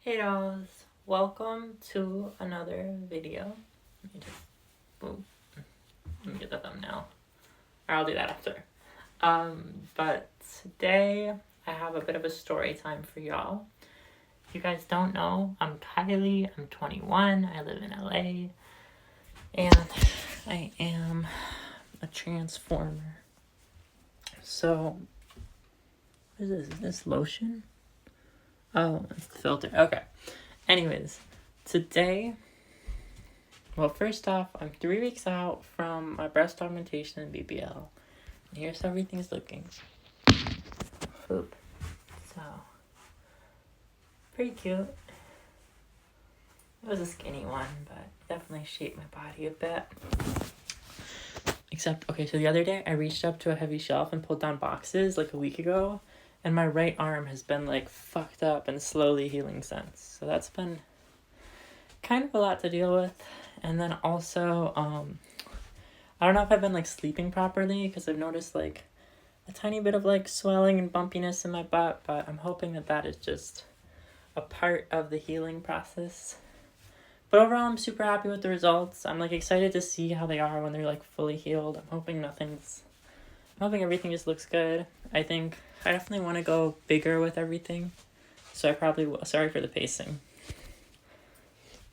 Hey dolls, welcome to another video. Let me just, let me get the thumbnail. Or I'll do that after. But today I have a bit of a story time for y'all. If you guys don't know, I'm Kylie, I'm 21, I live in LA, and I am a transformer. So, what is this? Is this lotion? Oh, it's the filter. Okay. Anyways, today, well, first off, I'm 3 weeks out from my breast augmentation and BBL. And here's how everything's looking. Oop. So, pretty cute. It was a skinny one, but definitely shaped my body a bit. Except, okay, so the other day, I reached up to a heavy shelf and pulled down boxes like a week ago. And my right arm has been like fucked up and slowly healing since. So that's been kind of a lot to deal with. And then also, I don't know if I've been like sleeping properly because I've noticed like a tiny bit of like swelling and bumpiness in my butt, but I'm hoping that that is just a part of the healing process. But overall, I'm super happy with the results. I'm like excited to see how they are when they're like fully healed. I'm hoping everything just looks good. I think I definitely want to go bigger with everything. So I probably will. Sorry for the pacing.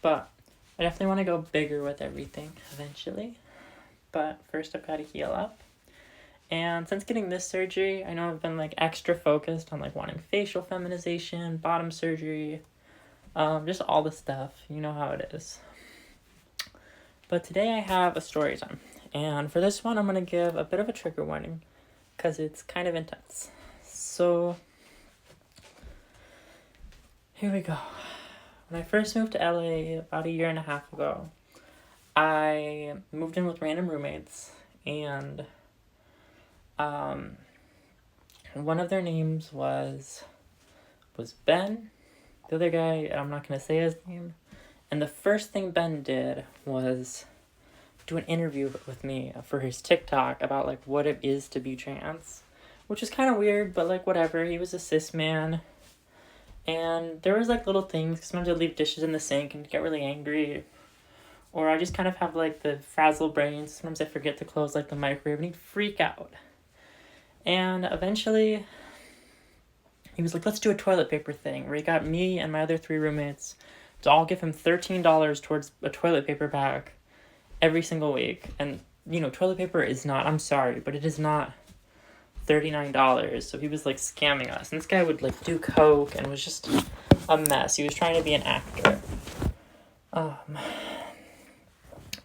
But I definitely want to go bigger with everything eventually. But first I've got to heal up. And since getting this surgery, I know I've been like extra focused on like wanting facial feminization, bottom surgery, just all the stuff. You know how it is. But today I have a story time. And for this one, I'm going to give a bit of a trigger warning because it's kind of intense. So, here we go. When I first moved to LA about 1.5 years ago, I moved in with random roommates, and one of their names was Ben. The other guy, I'm not going to say his name. And the first thing Ben did was do an interview with me for his TikTok about like what it is to be trans, which is kind of weird, but like whatever. He was a cis man, and there was like little things. Sometimes I'd leave dishes in the sink and get really angry, or I just kind of have like the frazzle brain. Sometimes I forget to close like the microwave and he'd freak out. And eventually, he was like, "Let's do a toilet paper thing," where he got me and my other 3 roommates to all give him $13 towards a toilet paper bag every single week. And, you know, toilet paper is not, I'm sorry, but it is not $39. So he was like scamming us. And this guy would like do coke and was just a mess. He was trying to be an actor.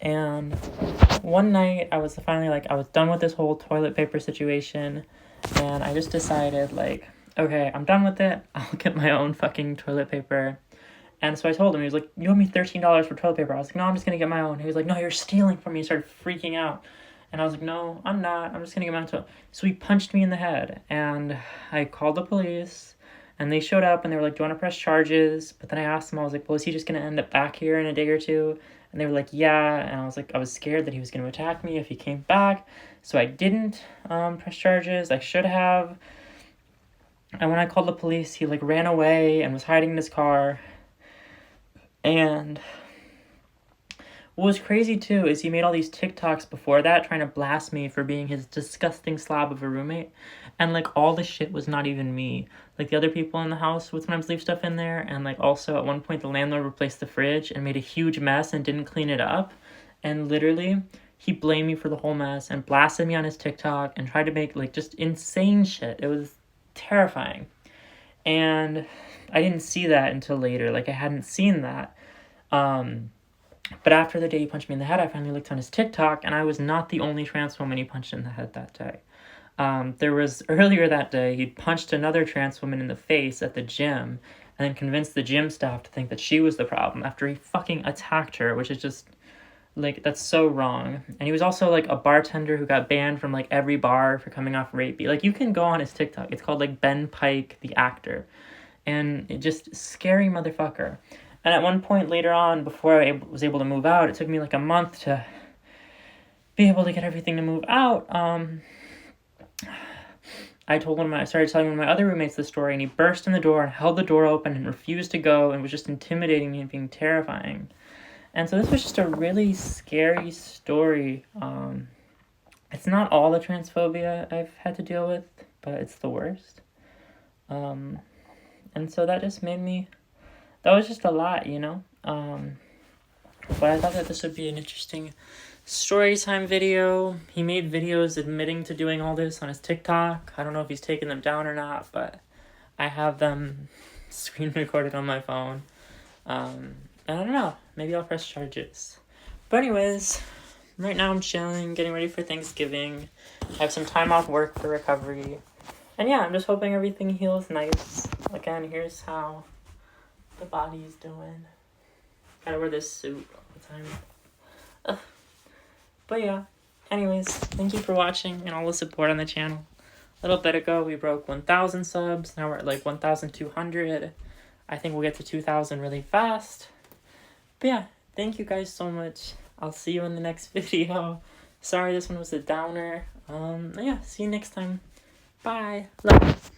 And one night I was finally like, I was done with this whole toilet paper situation. And I just decided like, okay, I'm done with it. I'll get my own fucking toilet paper. And so I told him, he was like, "You owe me $13 for toilet paper." I was like, "No, I'm just going to get my own." He was like, "No, you're stealing from me." He started freaking out. And I was like, "No, I'm not. I'm just going to get my own toilet." So he punched me in the head. And I called the police. And they showed up and they were like, "Do you want to press charges?" But then I asked them, I was like, "Well, is he just going to end up back here in a day or two?" And they were like, "Yeah." And I was like, I was scared that he was going to attack me if he came back. So I didn't press charges. I should have. And when I called the police, he like ran away and was hiding in his car. And what was crazy too is he made all these TikToks before that trying to blast me for being his disgusting slob of a roommate. And like all the shit was not even me. Like the other people in the house would sometimes leave stuff in there. And like also at one point the landlord replaced the fridge and made a huge mess and didn't clean it up. And literally he blamed me for the whole mess and blasted me on his TikTok and tried to make like just insane shit. It was terrifying. And I didn't see that until later. Like I hadn't seen that. But after the day he punched me in the head, I finally looked on his TikTok, and I was not the only trans woman he punched in the head that day. There was, earlier that day, he'd punched another trans woman in the face at the gym, and then convinced the gym staff to think that she was the problem after he fucking attacked her, which is just, like, that's so wrong. And he was also, like, a bartender who got banned from, like, every bar for coming off rapey. Like, you can go on his TikTok. It's called, like, Ben Pike, the actor. And it just, scary motherfucker. And at one point later on, before I was able to move out, it took me like a month to be able to get everything to move out. I started telling one of my other roommates the story, and he burst in the door and held the door open and refused to go and was just intimidating me and being terrifying. And so this was just a really scary story. It's not all the transphobia I've had to deal with, but it's the worst. And so that just made me, that was just a lot, you know? But I thought that this would be an interesting Storytime video. He made videos admitting to doing all this on his TikTok. I don't know if he's taken them down or not, but I have them screen recorded on my phone. I don't know. Maybe I'll press charges. But anyways, right now I'm chilling, getting ready for Thanksgiving. I have some time off work for recovery. And yeah, I'm just hoping everything heals nice. Again, here's how the body's doing. Gotta wear this suit all the time. Ugh. But yeah, anyways, thank you for watching and all the support on the channel. A little bit ago, we broke 1,000 subs. Now we're at like 1,200. I think we'll get to 2,000 really fast. But yeah, thank you guys so much. I'll see you in the next video. Sorry this one was a downer. Yeah, see you next time. Bye. Love you.